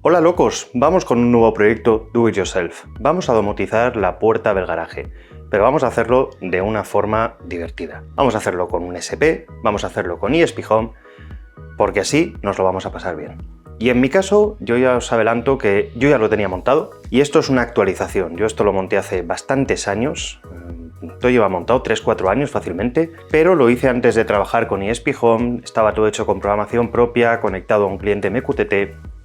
Hola locos, vamos con un nuevo proyecto Do It Yourself. Vamos a domotizar la puerta del garaje, pero vamos a hacerlo de una forma divertida. Vamos a hacerlo con un SP, vamos a hacerlo con ESP Home, porque así nos lo vamos a pasar bien. Y en mi caso, yo ya os adelanto que yo ya lo tenía montado y esto es una actualización. Yo esto lo monté hace bastantes años, esto lleva montado 3-4 años fácilmente, pero lo hice antes de trabajar con ESP Home, estaba todo hecho con programación propia, conectado a un cliente MQTT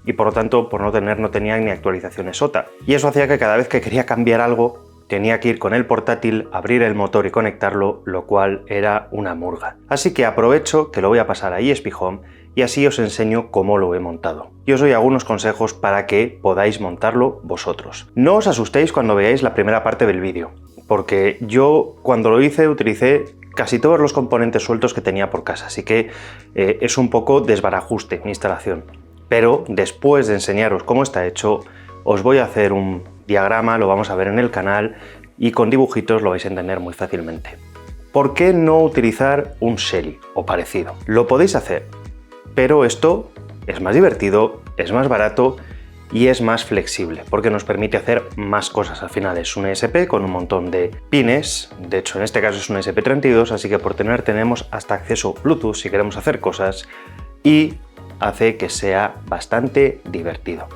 y por lo tanto, por no tenía ni actualizaciones SOTA. Y eso hacía que cada vez que quería cambiar algo, tenía que ir con el portátil, abrir el motor y conectarlo, lo cual era una murga. Así que aprovecho que lo voy a pasar a ESP Home y así os enseño cómo lo he montado. Y os doy algunos consejos para que podáis montarlo vosotros. No os asustéis cuando veáis la primera parte del vídeo, porque yo cuando lo hice utilicé casi todos los componentes sueltos que tenía por casa, así que es un poco desbarajuste mi instalación. Pero después de enseñaros cómo está hecho, os voy a hacer un diagrama, lo vamos a ver en el canal y con dibujitos lo vais a entender muy fácilmente. ¿Por qué no utilizar un Shelly o parecido? Lo podéis hacer, pero esto es más divertido, es más barato y es más flexible porque nos permite hacer más cosas. Al final es un ESP con un montón de pines, de hecho en este caso es un ESP32, así que por tenemos hasta acceso Bluetooth si queremos hacer cosas y hace que sea bastante divertido.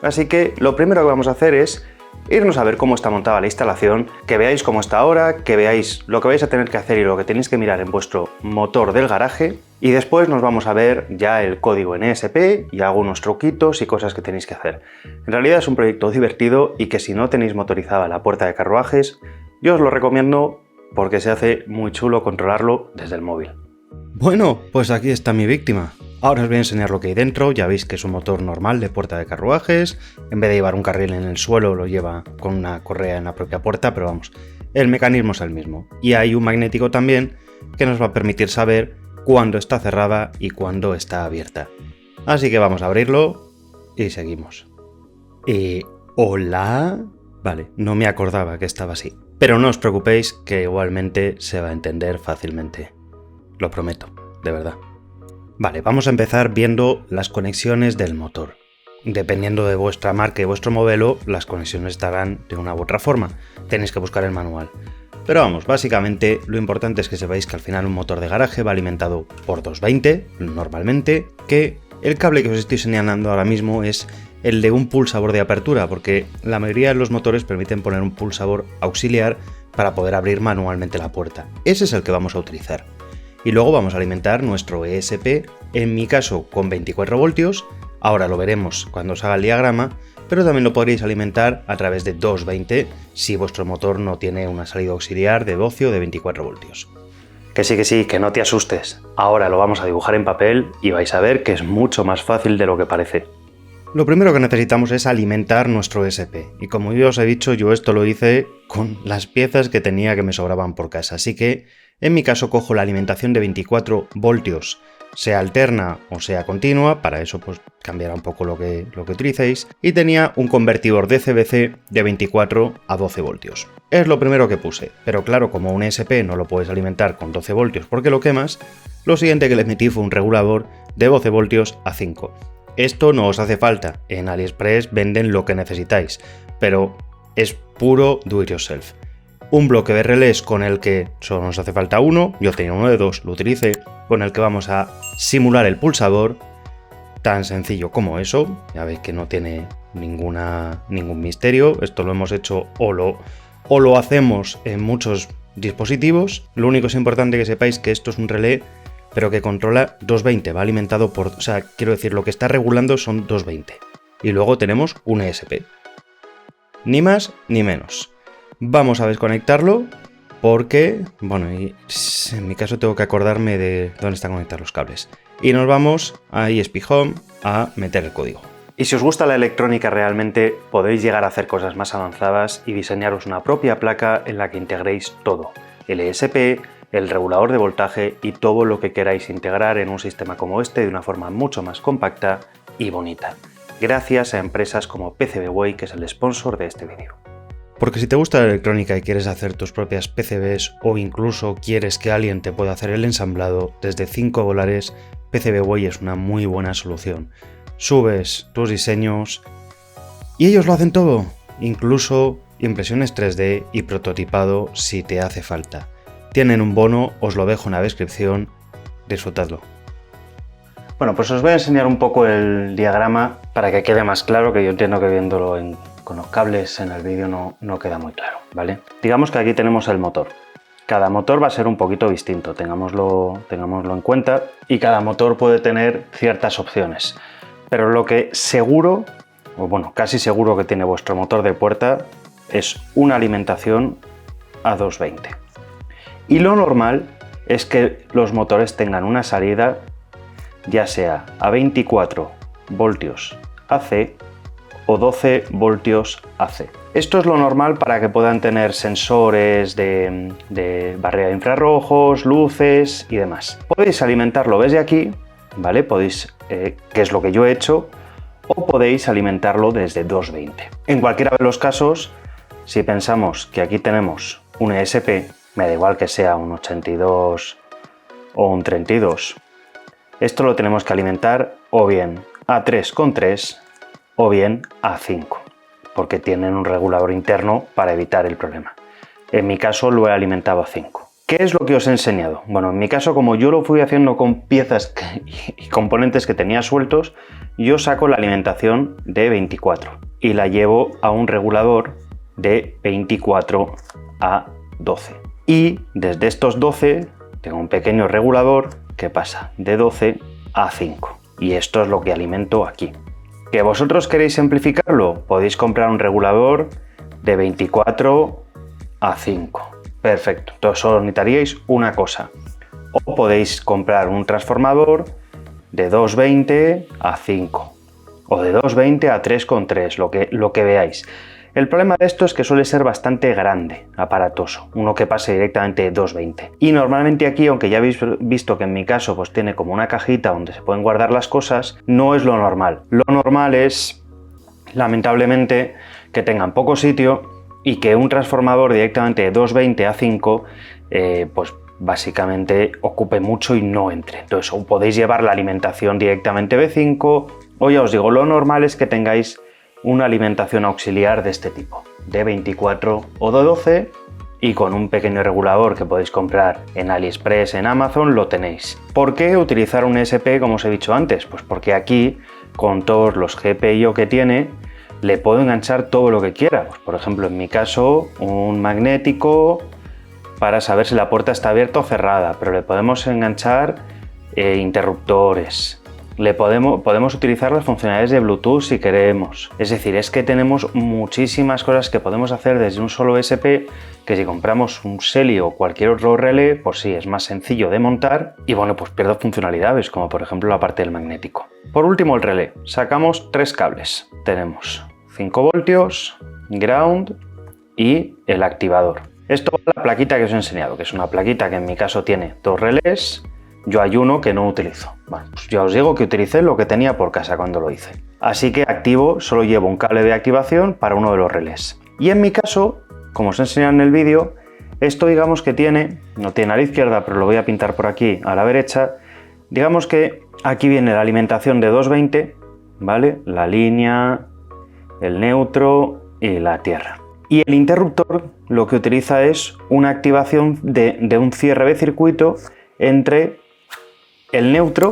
Así que lo primero que vamos a hacer es irnos a ver cómo está montada la instalación, que veáis cómo está ahora, que veáis lo que vais a tener que hacer y lo que tenéis que mirar en vuestro motor del garaje y después nos vvamos a ver ya el código en ESP y algunos truquitos y cosas que tenéis que hacer. En realidad es un proyecto divertido y que si no tenéis motorizada la puerta de carruajes, yo os lo recomiendo porque se hace muy chulo controlarlo desde el móvil. Bueno, pues aquí está mi víctima. Ahora os voy a enseñar lo que hay dentro. Ya veis que es un motor normal de puerta de carruajes. En vez de llevar un carril en el suelo, lo lleva con una correa en la propia puerta, pero vamos, el mecanismo es el mismo. Y hay un magnético también que nos va a permitir saber cuándo está cerrada y cuándo está abierta. Así que vamos a abrirlo y seguimos. ¿Hola? Vale, no me acordaba que estaba así. Pero no os preocupéis que igualmente se va a entender fácilmente. Lo prometo, de verdad. Vale, vamos a empezar viendo las conexiones del motor. Dependiendo de vuestra marca y vuestro modelo, las conexiones estarán de una u otra forma. Tenéis que buscar el manual. Pero vamos, básicamente lo importante es que sepáis que al final un motor de garaje va alimentado por 220, normalmente, que el cable que os estoy señalando ahora mismo es el de un pulsador de apertura, porque la mayoría de los motores permiten poner un pulsador auxiliar para poder abrir manualmente la puerta. Ese es el que vamos a utilizar. Y luego vamos a alimentar nuestro ESP, en mi caso con 24 voltios, ahora lo veremos cuando os haga el diagrama, pero también lo podréis alimentar a través de 220 si vuestro motor no tiene una salida auxiliar de 12 o de 24 voltios. Que sí, que no te asustes. Ahora lo vamos a dibujar en papel y vais a ver que es mucho más fácil de lo que parece. Lo primero que necesitamos es alimentar nuestro ESP, y como yo os he dicho, yo esto lo hice con las piezas que tenía que me sobraban por casa, así que en mi caso cojo la alimentación de 24 voltios, sea alterna o sea continua, para eso pues cambiará un poco lo que utilicéis, y tenía un convertidor DCBC de 24 a 12 voltios. Es lo primero que puse, pero claro, como un ESP no lo puedes alimentar con 12 voltios porque lo quemas, lo siguiente que le metí fue un regulador de 12 voltios a 5. Esto no os hace falta, en AliExpress venden lo que necesitáis, pero es puro do it yourself. Un bloque de relés con el que solo nos hace falta uno, yo tenía uno de 2, lo utilicé, con el que vamos a simular el pulsador, tan sencillo como eso, ya veis que no tiene ningún misterio, esto lo hemos hecho o lo hacemos en muchos dispositivos, lo único es importante que sepáis que esto es un relé pero que controla 220, va alimentado por... O sea, quiero decir, lo que está regulando son 220. Y luego tenemos un ESP. Ni más ni menos. Vamos a desconectarlo porque, bueno, en mi caso tengo que acordarme de dónde están conectados los cables. Y nos vamos a ESP Home a meter el código. Y si os gusta la electrónica realmente, podéis llegar a hacer cosas más avanzadas y diseñaros una propia placa en la que integréis todo. El ESP, el regulador de voltaje y todo lo que queráis integrar en un sistema como este de una forma mucho más compacta y bonita. Gracias a empresas como PCBWay, que es el sponsor de este vídeo. Porque si te gusta la electrónica y quieres hacer tus propias PCBs o incluso quieres que alguien te pueda hacer el ensamblado, desde $5, PCBWay es una muy buena solución. subes tus diseños y ellos lo hacen todo, incluso impresiones 3D y prototipado si te hace falta. Tienen un bono, os lo dejo en la descripción, disfrutadlo. Bueno, pues os voy a enseñar un poco el diagrama para que quede más claro, que yo entiendo que viéndolo con los cables en el vídeo no queda muy claro, ¿vale? Digamos que aquí tenemos el motor. Cada motor va a ser un poquito distinto, tengámoslo en cuenta, y cada motor puede tener ciertas opciones. Pero lo que seguro, o bueno, casi seguro que tiene vuestro motor de puerta es una alimentación a 220. Y lo normal es que los motores tengan una salida ya sea a 24 voltios AC o 12 voltios AC. Esto es lo normal para que puedan tener sensores de barrera de infrarrojos, luces y demás. Podéis alimentarlo desde aquí, ¿vale? Podéis, que es lo que yo he hecho, o podéis alimentarlo desde 220. En cualquiera de los casos, si pensamos que aquí tenemos un ESP, me da igual que sea un 82 o un 32, esto lo tenemos que alimentar o bien a 3,3 o bien a 5, porque tienen un regulador interno para evitar el problema. En mi caso lo he alimentado a 5. ¿Qué es lo que os he enseñado? Bueno, en mi caso, como yo lo fui haciendo con piezas y componentes que tenía sueltos, yo saco la alimentación de 24 y la llevo a un regulador de 24 a 12. Y desde estos 12 tengo un pequeño regulador que pasa de 12 a 5. Y esto es lo que alimento aquí. ¿Que vosotros queréis simplificarlo? Podéis comprar un regulador de 24 a 5. Perfecto. Entonces solo necesitaríais una cosa. O podéis comprar un transformador de 220 a 5. O de 220 a 3,3, lo que veáis. El problema de esto es que suele ser bastante grande, aparatoso, uno que pase directamente de 220. Y normalmente aquí, aunque ya habéis visto que en mi caso pues tiene como una cajita donde se pueden guardar las cosas, no es lo normal. Lo normal es, lamentablemente, que tengan poco sitio y que un transformador directamente de 220 a 5, pues básicamente ocupe mucho y no entre. Entonces, o podéis llevar la alimentación directamente de 5, o ya os digo, lo normal es que tengáis una alimentación auxiliar de este tipo, de 24 o de 12, y con un pequeño regulador que podéis comprar en AliExpress, en Amazon, lo tenéis. ¿Por qué utilizar un ESP como os he dicho antes? Pues porque aquí, con todos los GPIO que tiene, le puedo enganchar todo lo que quiera. Pues por ejemplo, en mi caso, un magnético para saber si la puerta está abierta o cerrada, pero le podemos enganchar interruptores. Podemos utilizar las funcionalidades de Bluetooth si queremos. Es decir, es que tenemos muchísimas cosas que podemos hacer desde un solo ESP, que si compramos un Selly o cualquier otro relé, pues sí, es más sencillo de montar y bueno, pues pierdo funcionalidades, como por ejemplo la parte del magnético. Por último, el relé. Sacamos 3 cables. Tenemos 5 voltios, ground y el activador. Esto va a la plaquita que os he enseñado, que es una plaquita que en mi caso tiene 2 relés. Yo hay uno que no utilizo. Bueno, pues ya os digo que utilicé lo que tenía por casa cuando lo hice. Así que activo, solo llevo un cable de activación para uno de los relés. Y en mi caso, como os he enseñado en el vídeo, esto digamos que no tiene a la izquierda, pero lo voy a pintar por aquí a la derecha. Digamos que aquí viene la alimentación de 220, ¿vale? La línea, el neutro y la tierra. Y el interruptor lo que utiliza es una activación de un cierre de circuito entre el neutro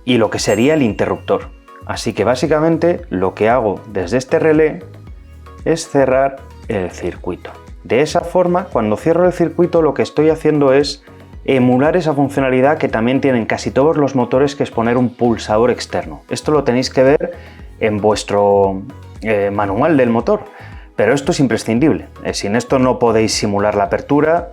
y lo que sería el interruptor. Así que básicamente lo que hago desde este relé es cerrar el circuito. De esa forma, cuando cierro el circuito, lo que estoy haciendo es emular esa funcionalidad que también tienen casi todos los motores, que es poner un pulsador externo. Esto lo tenéis que ver en vuestro manual del motor. Pero esto es imprescindible. Sin esto no podéis simular la apertura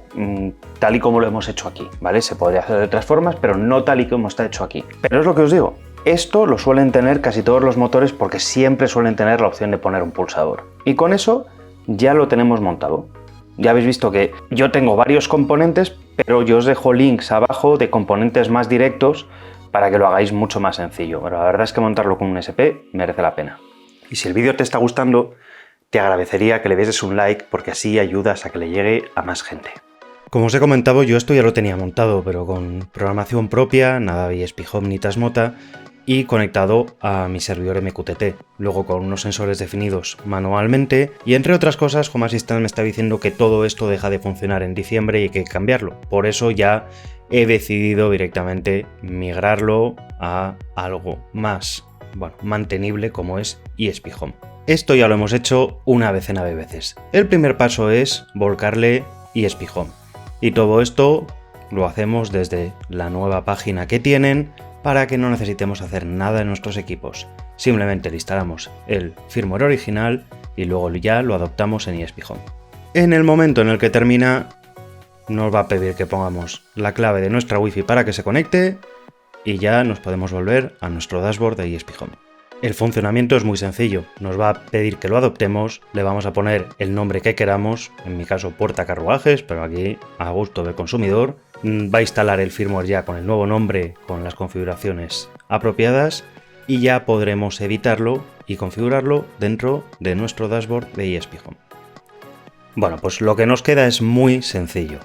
tal y como lo hemos hecho aquí, ¿vale? Se podría hacer de otras formas, pero no tal y como está hecho aquí. Pero es lo que os digo, esto lo suelen tener casi todos los motores porque siempre suelen tener la opción de poner un pulsador. Y con eso ya lo tenemos montado. Ya habéis visto que yo tengo varios componentes, pero yo os dejo links abajo de componentes más directos para que lo hagáis mucho más sencillo. Pero la verdad es que montarlo con un SP merece la pena. Y si el vídeo te está gustando, te agradecería que le des un like, porque así ayudas a que le llegue a más gente. Como os he comentado, yo esto ya lo tenía montado, pero con programación propia, nada de ESP Home ni Tasmota, y conectado a mi servidor MQTT, luego con unos sensores definidos manualmente, y entre otras cosas Home Assistant me está diciendo que todo esto deja de funcionar en diciembre y hay que cambiarlo. Por eso ya he decidido directamente migrarlo a algo más, mantenible como es ESP Home. Esto ya lo hemos hecho una decena de veces. El primer paso es volcarle ESP Home. Y todo esto lo hacemos desde la nueva página que tienen para que no necesitemos hacer nada en nuestros equipos. Simplemente le instalamos el firmware original y luego ya lo adoptamos en ESP Home. En el momento en el que termina, nos va a pedir que pongamos la clave de nuestra Wi-Fi para que se conecte y ya nos podemos volver a nuestro dashboard de ESP Home. El funcionamiento es muy sencillo, nos va a pedir que lo adoptemos, le vamos a poner el nombre que queramos, en mi caso puerta carruajes, pero aquí a gusto del consumidor, va a instalar el firmware ya con el nuevo nombre, con las configuraciones apropiadas y ya podremos editarlo y configurarlo dentro de nuestro dashboard de ESP Home. Bueno, pues lo que nos queda es muy sencillo.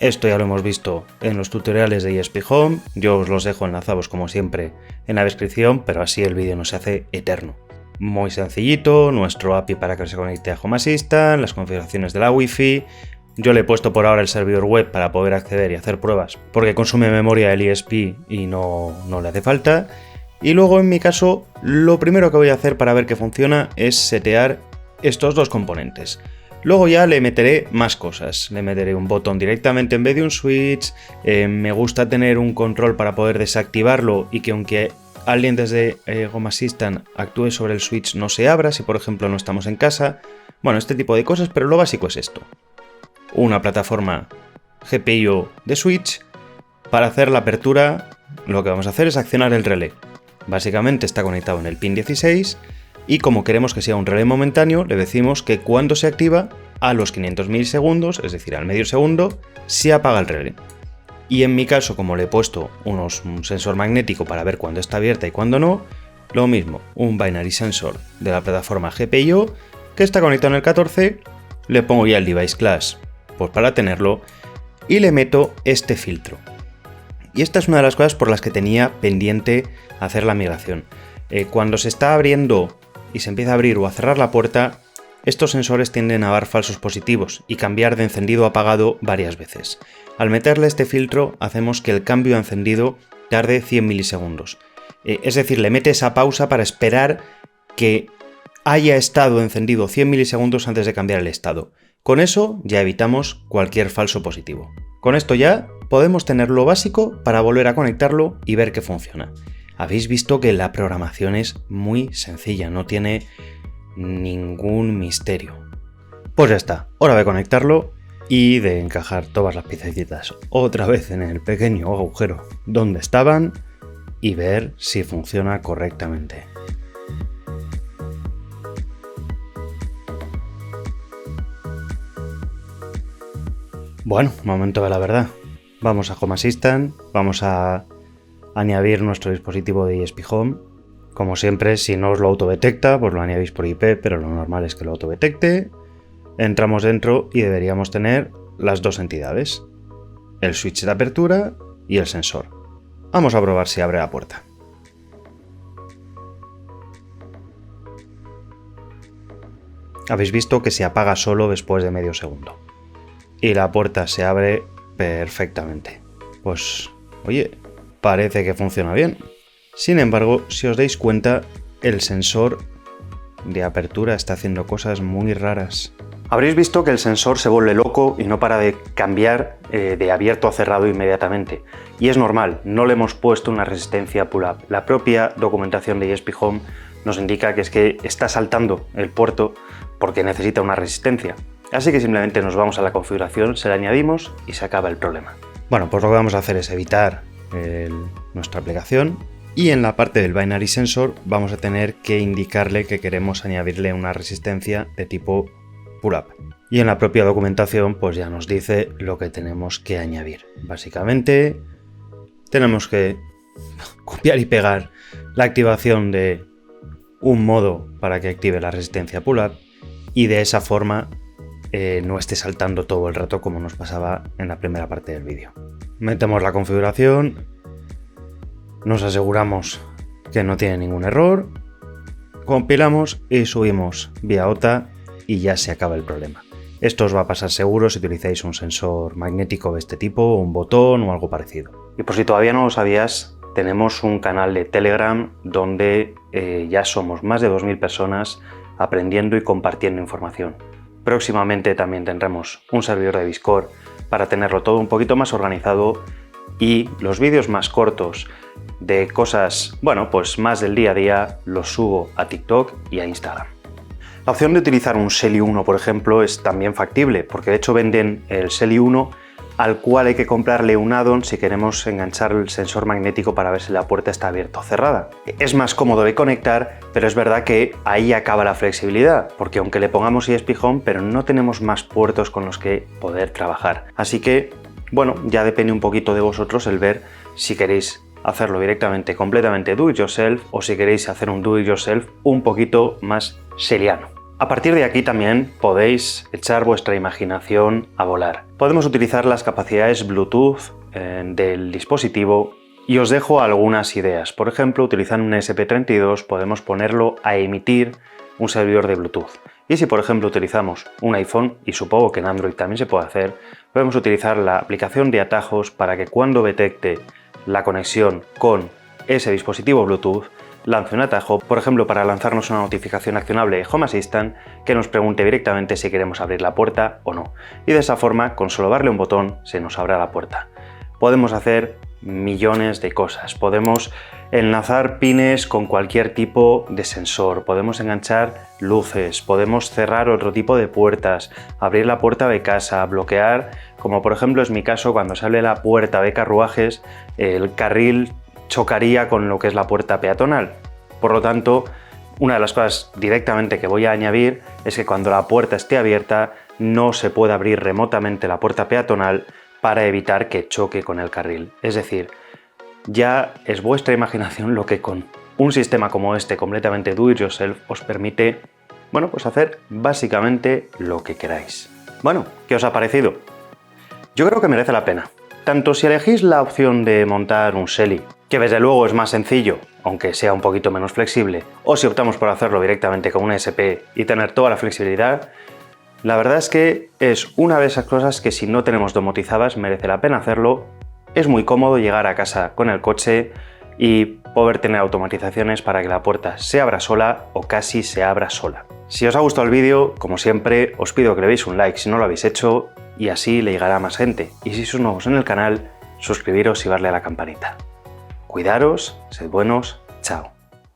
Esto ya lo hemos visto en los tutoriales de ESP Home, yo os los dejo enlazados como siempre en la descripción, pero así el vídeo no se hace eterno. Muy sencillito, nuestro API para que se conecte a Home Assistant, las configuraciones de la Wi-Fi. Yo le he puesto por ahora el servidor web para poder acceder y hacer pruebas, porque consume memoria el ESP y no le hace falta. Y luego en mi caso, lo primero que voy a hacer para ver que funciona es setear estos dos componentes. Luego ya le meteré más cosas, le meteré un botón directamente en vez de un switch, me gusta tener un control para poder desactivarlo y que aunque alguien desde Home Assistant actúe sobre el switch no se abra si por ejemplo no estamos en casa. Bueno, este tipo de cosas, pero lo básico es esto. Una plataforma GPIO de switch. Para hacer la apertura lo que vamos a hacer es accionar el relé. Básicamente está conectado en el pin 16 y como queremos que sea un relé momentáneo le decimos que cuando se activa a los 500 milisegundos, es decir al medio segundo, se apaga el relé. Y en mi caso, como le he puesto un sensor magnético para ver cuándo está abierta y cuándo no, lo mismo, un binary sensor de la plataforma GPIO que está conectado en el 14, le pongo ya el device class pues para tenerlo y le meto este filtro. Y esta es una de las cosas por las que tenía pendiente hacer la migración. Cuando se está abriendo y se empieza a abrir o a cerrar la puerta, estos sensores tienden a dar falsos positivos y cambiar de encendido a apagado varias veces. Al meterle este filtro hacemos que el cambio a encendido tarde 100 milisegundos. Es decir, le mete esa pausa para esperar que haya estado encendido 100 milisegundos antes de cambiar el estado. Con eso ya evitamos cualquier falso positivo. Con esto ya podemos tener lo básico para volver a conectarlo y ver que funciona. Habéis visto que la programación es muy sencilla, no tiene ningún misterio. Pues ya está, hora de conectarlo y de encajar todas las piececitas otra vez en el pequeño agujero donde estaban y ver si funciona correctamente. Bueno, momento de la verdad. Vamos a Home Assistant, vamos a añadir nuestro dispositivo de ESP Home. Como siempre, si no os lo autodetecta, pues lo añadís por IP, pero lo normal es que lo autodetecte. Entramos dentro y deberíamos tener las dos entidades, el switch de apertura y el sensor. Vamos a probar si abre la puerta. Habéis visto que se apaga solo después de medio segundo. Y la puerta se abre perfectamente. Pues, oye, parece que funciona bien. Sin embargo, si os dais cuenta, el sensor de apertura está haciendo cosas muy raras. Habréis visto que el sensor se vuelve loco y no para de cambiar de abierto a cerrado inmediatamente. Y es normal, no le hemos puesto una resistencia pull-up. La propia documentación de ESP Home nos indica que es que está saltando el puerto porque necesita una resistencia. Así que simplemente nos vamos a la configuración, se la añadimos y se acaba el problema. Bueno, pues lo que vamos a hacer es evitar nuestra aplicación y en la parte del binary sensor vamos a tener que indicarle que queremos añadirle una resistencia de tipo pull-up. Y en la propia documentación pues ya nos dice lo que tenemos que añadir. Básicamente tenemos que copiar y pegar la activación de un modo para que active la resistencia pull-up y de esa forma no esté saltando todo el rato como nos pasaba en la primera parte del vídeo. Metemos la configuración, nos aseguramos que no tiene ningún error. Compilamos y subimos vía OTA y ya se acaba el problema. Esto os va a pasar seguro si utilizáis un sensor magnético de este tipo, un botón o algo parecido. Y por si todavía no lo sabías, tenemos un canal de Telegram donde ya somos más de 2000 personas aprendiendo y compartiendo información. Próximamente también tendremos un servidor de Discord para tenerlo todo un poquito más organizado y los vídeos más cortos de cosas, bueno, pues más del día a día los subo a TikTok y a Instagram. La opción de utilizar un SELI 1, por ejemplo, es también factible, porque de hecho venden el SELI 1 al cual hay que comprarle un add-on si queremos enganchar el sensor magnético para ver si la puerta está abierta o cerrada. Es más cómodo de conectar, pero es verdad que ahí acaba la flexibilidad, porque aunque le pongamos ESP Home, pero no tenemos más puertos con los que poder trabajar. Así que, bueno, ya depende un poquito de vosotros el ver si queréis hacerlo directamente completamente do it yourself o si queréis hacer un do it yourself un poquito más seriano. A partir de aquí también podéis echar vuestra imaginación a volar. Podemos utilizar las capacidades Bluetooth del dispositivo y os dejo algunas ideas. Por ejemplo, utilizando un ESP32 podemos ponerlo a emitir un servidor de Bluetooth. Y si por ejemplo utilizamos un iPhone, y supongo que en Android también se puede hacer, podemos utilizar la aplicación de atajos para que cuando detecte la conexión con ese dispositivo Bluetooth lance un atajo, por ejemplo para lanzarnos una notificación accionable de Home Assistant que nos pregunte directamente si queremos abrir la puerta o no. Y de esa forma, con solo darle un botón, se nos abrirá la puerta. Podemos hacer millones de cosas. Podemos enlazar pines con cualquier tipo de sensor, podemos enganchar luces, podemos cerrar otro tipo de puertas, abrir la puerta de casa, bloquear, como por ejemplo es mi caso cuando se abre la puerta de carruajes, el carril chocaría con lo que es la puerta peatonal. Por lo tanto, una de las cosas directamente que voy a añadir es que cuando la puerta esté abierta no se puede abrir remotamente la puerta peatonal para evitar que choque con el carril. Es decir, ya es vuestra imaginación lo que con un sistema como este completamente do it yourself os permite, bueno, pues hacer básicamente lo que queráis. Bueno, ¿qué os ha parecido? Yo creo que merece la pena. Tanto si elegís la opción de montar un SELI, que desde luego es más sencillo, aunque sea un poquito menos flexible, o si optamos por hacerlo directamente con un ESP y tener toda la flexibilidad, la verdad es que es una de esas cosas que si no tenemos domotizadas merece la pena hacerlo. Es muy cómodo llegar a casa con el coche y poder tener automatizaciones para que la puerta se abra sola o casi se abra sola. Si os ha gustado el vídeo, como siempre, os pido que le deis un like si no lo habéis hecho y así le llegará a más gente. Y si sois nuevos en el canal, suscribiros y darle a la campanita. Cuidaros, sed buenos, chao.